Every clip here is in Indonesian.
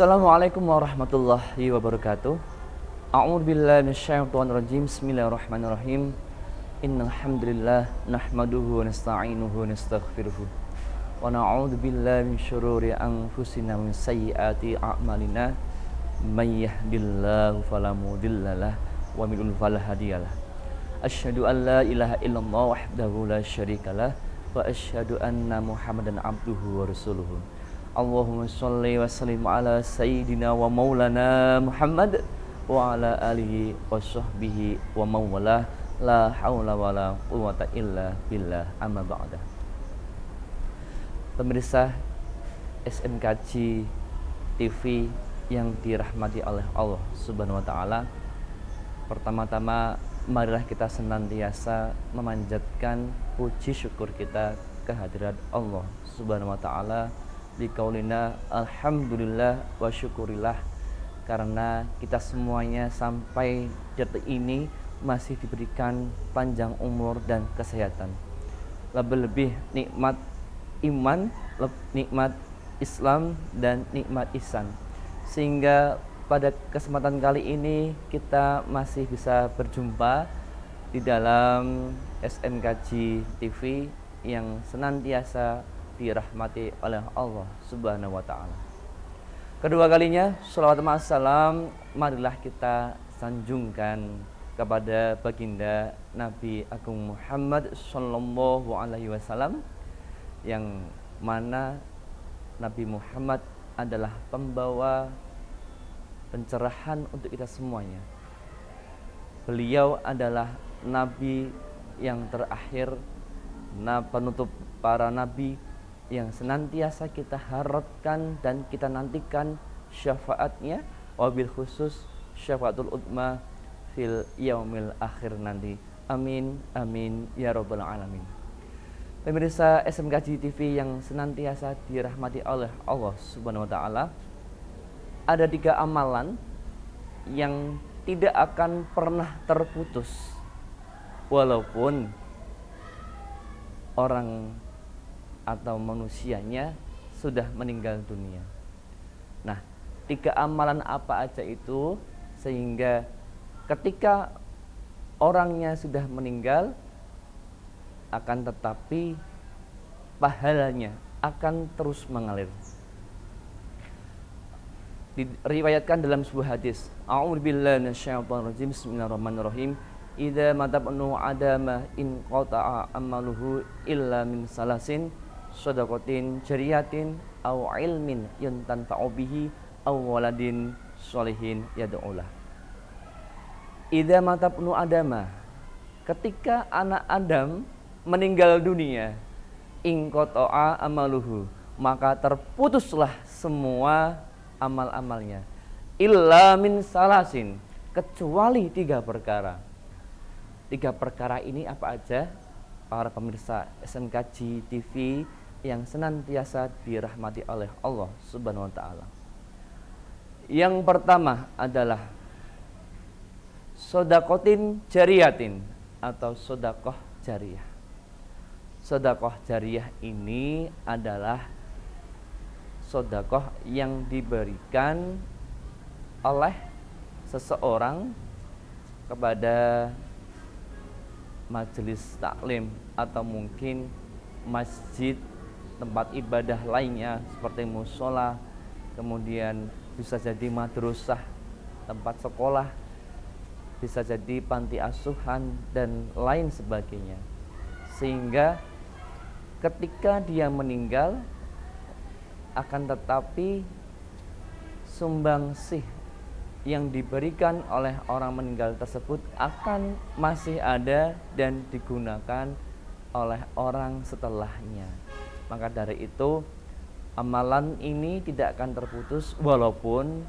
Assalamualaikum warahmatullahi wabarakatuh. A'udzu billahi minasyaitonir rajim. Bismillahirrahmanirrahim. Innal hamdalillah nahmaduhu wa nasta'inuhu wa nastaghfiruh. Wa na'udzu billahi min syururi anfusina wa min sayyiati a'malina. May yahdihillahu fala mudhillalah wa may yudlil fala hadiyalah. Asyhadu an la ilaha illallah wahdahu la syarikalah wa asyhadu anna Muhammadan abduhu wa rasuluhu. Allahumma sholli wa sallim ala sayyidina wa maulana Muhammad wa ala alihi wa sahbihi wa mawala la hawla wa la quwwata illa billah amma ba'da. Pemirsa SMKJ TV yang dirahmati oleh Allah Subhanahu wa taala, pertama-tama marilah kita senantiasa memanjatkan puji syukur kita kehadirat Allah Subhanahu wa taala biqaulina alhamdulillah wa syukurillah, karena kita semuanya sampai detik ini masih diberikan panjang umur dan kesehatan, lebih-lebih nikmat iman, nikmat Islam dan nikmat ihsan, sehingga pada kesempatan kali ini kita masih bisa berjumpa di dalam SMKJ TV yang senantiasa dirahmati oleh Allah Subhanahu wa taala. Kedua kalinya, shalawat dan salam marilah kita sanjungkan kepada baginda Nabi Agung Muhammad sallallahu alaihi wasallam, yang mana Nabi Muhammad adalah pembawa pencerahan untuk kita semuanya. Beliau adalah nabi yang terakhir, penutup para nabi, yang senantiasa kita harapkan dan kita nantikan syafaatnya, wabil khusus syafaatul utma fil yaumil akhir nanti. Amin amin ya rabbal alamin. Pemirsa SMKJ TV yang senantiasa dirahmati oleh Allah Subhanahu wa taala, ada 3 amalan yang tidak akan pernah terputus walaupun orang atau manusianya sudah meninggal dunia. Nah, 3 amalan apa aja itu, sehingga ketika orangnya sudah meninggal, akan tetapi pahalanya akan terus mengalir. Diriwayatkan dalam sebuah hadis, a'udzu billahi minasyaitonir rajim, bismillahirrahmanirrahim, idza matabnu adama in qata'a amaluhu illa min salasin shadaqatin jariyatin aw ilmin yantanfa'u bihi aw waladin sholihin yad'ulah. Idza matabnu adama, ketika anak Adam meninggal dunia, in qata'a amaluhu, maka terputuslah semua amal-amalnya, illa min salasin, kecuali 3 perkara. 3 perkara ini apa aja, para pemirsa SMKJ TV yang senantiasa dirahmati oleh Allah Subhanahu wa taala? Yang pertama adalah sodakotin jariyatin atau sodakoh jariyah. Sodakoh jariyah ini adalah sodakoh yang diberikan oleh seseorang kepada majelis taklim atau mungkin masjid, tempat ibadah lainnya seperti mushola, kemudian bisa jadi madrasah, tempat sekolah, bisa jadi panti asuhan dan lain sebagainya. Sehingga ketika dia meninggal, akan tetapi sumbangsih yang diberikan oleh orang meninggal tersebut akan masih ada dan digunakan oleh orang setelahnya. Maka dari itu amalan ini tidak akan terputus walaupun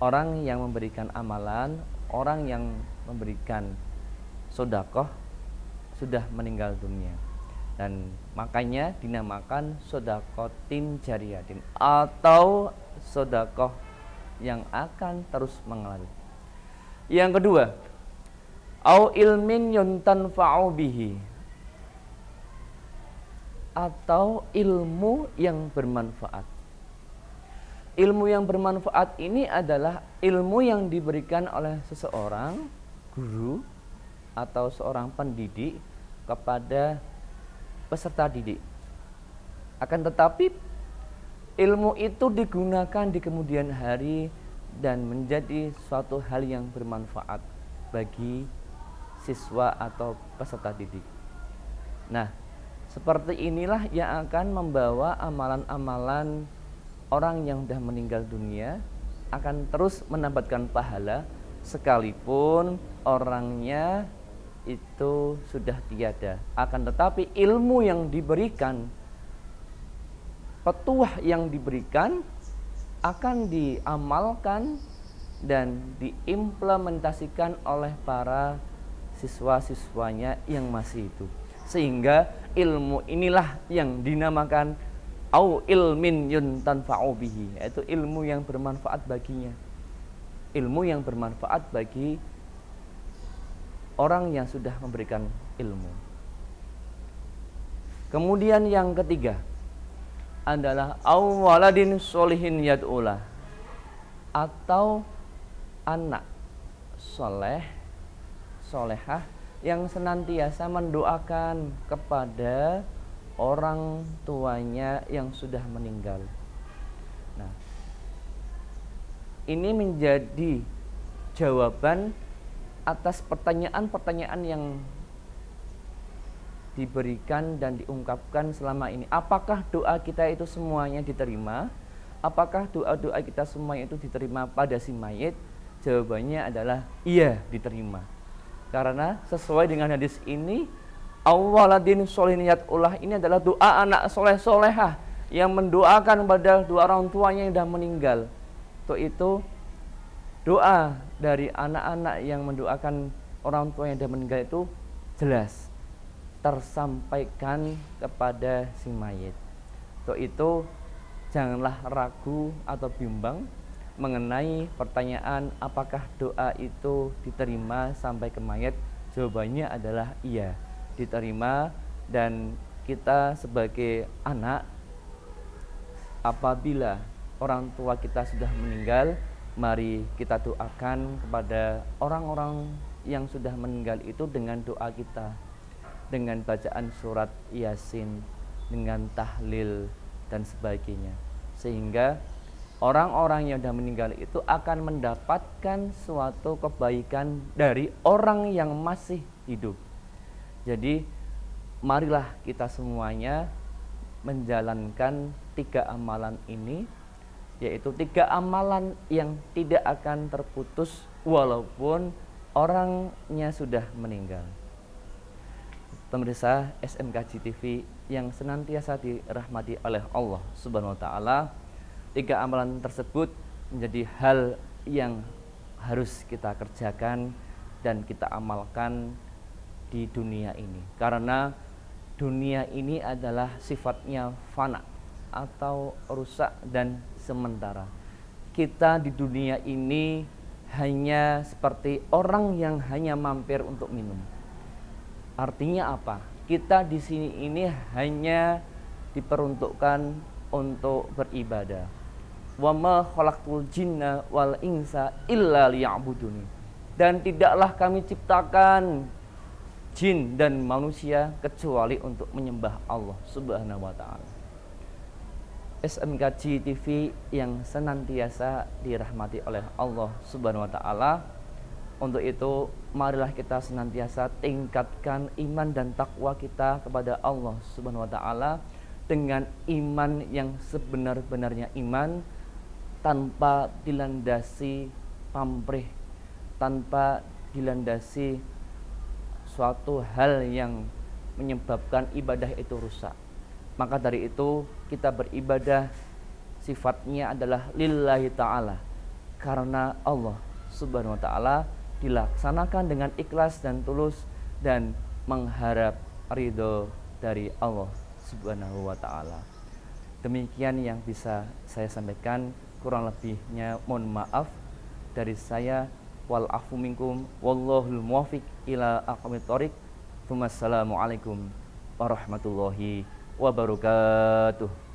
orang yang memberikan amalan, orang yang memberikan sodakoh sudah meninggal dunia. Dan makanya dinamakan sodakotin jariyatin atau sodakoh yang akan terus mengalir. Yang kedua, au ilmin yuntanfa'u bihi, atau ilmu yang bermanfaat. ilmu yang bermanfaat ini adalah ilmu yang diberikan oleh seseorang, guru atau seorang pendidik kepada peserta didik. Akan tetapi ilmu itu digunakan di kemudian hari dan menjadi suatu hal yang bermanfaat bagi siswa atau peserta didik. Nah, seperti inilah yang akan membawa amalan-amalan orang yang sudah meninggal dunia akan terus mendapatkan pahala sekalipun orangnya itu sudah tiada. Akan tetapi ilmu yang diberikan, petuah yang diberikan akan diamalkan dan diimplementasikan oleh para siswa-siswanya yang masih hidup. Sehingga ilmu inilah yang dinamakan au ilmin yuntanfa'u bihi, yaitu ilmu yang bermanfaat baginya. Ilmu yang bermanfaat bagi orang yang sudah memberikan ilmu. Kemudian yang ketiga adalah waladin sholihin yad'ulah, atau anak soleh, solehah yang senantiasa mendoakan kepada orang tuanya yang sudah meninggal. Nah, ini menjadi jawaban atas pertanyaan-pertanyaan yang diberikan dan diungkapkan selama ini. Apakah doa kita itu semuanya diterima? Apakah doa-doa kita semuanya itu diterima pada si mayit? Jawabannya adalah iya, diterima. Karena sesuai dengan hadis ini, awaladin sholihin yad'ulah ini adalah doa anak soleh-solehah yang mendoakan pada dua orang tuanya yang sudah meninggal. Itu doa dari anak-anak yang mendoakan orang tua yang sudah meninggal itu jelas tersampaikan kepada si mayit. Itu janganlah ragu atau bimbang mengenai pertanyaan apakah doa itu diterima sampai ke mayit. Jawabannya adalah iya, diterima. Dan kita sebagai anak, apabila orang tua kita sudah meninggal, mari kita doakan kepada orang-orang yang sudah meninggal itu dengan doa kita, dengan bacaan surat Yasin, dengan tahlil dan sebagainya, sehingga orang-orang yang sudah meninggal itu akan mendapatkan suatu kebaikan dari orang yang masih hidup. Jadi marilah kita semuanya menjalankan 3 amalan ini, yaitu 3 amalan yang tidak akan terputus walaupun orangnya sudah meninggal. Pemirsa SMKJ TV yang senantiasa dirahmati oleh Allah Subhanahu wa taala, 3 amalan tersebut menjadi hal yang harus kita kerjakan dan kita amalkan di dunia ini. Karena dunia ini adalah sifatnya fana atau rusak dan sementara. Kita di dunia ini hanya seperti orang yang hanya mampir untuk minum. Artinya apa? Kita di sini ini hanya diperuntukkan untuk beribadah. Wa ma khalaqtul jinna wal insa illa liya'buduni. Dan tidaklah kami ciptakan jin dan manusia kecuali untuk menyembah Allah Subhanahu wa taala. SMKJ TV yang senantiasa dirahmati oleh Allah Subhanahu wa taala. Untuk itu, marilah kita senantiasa tingkatkan iman dan takwa kita kepada Allah Subhanahu wa taala dengan iman yang sebenar-benarnya iman, tanpa dilandasi pamrih, tanpa dilandasi suatu hal yang menyebabkan ibadah itu rusak. Maka dari itu kita beribadah sifatnya adalah lillahi ta'ala, karena Allah Subhanahu wa ta'ala, dilaksanakan dengan ikhlas dan tulus dan mengharap ridho dari Allah Subhanahu wa ta'ala. Demikian yang bisa saya sampaikan, kurang lebihnya mohon maaf dari saya. Wal afu minkum wallahul muwaffiq ila aqwamit thoriq. Wassalamualaikum warahmatullahi wabarakatuh.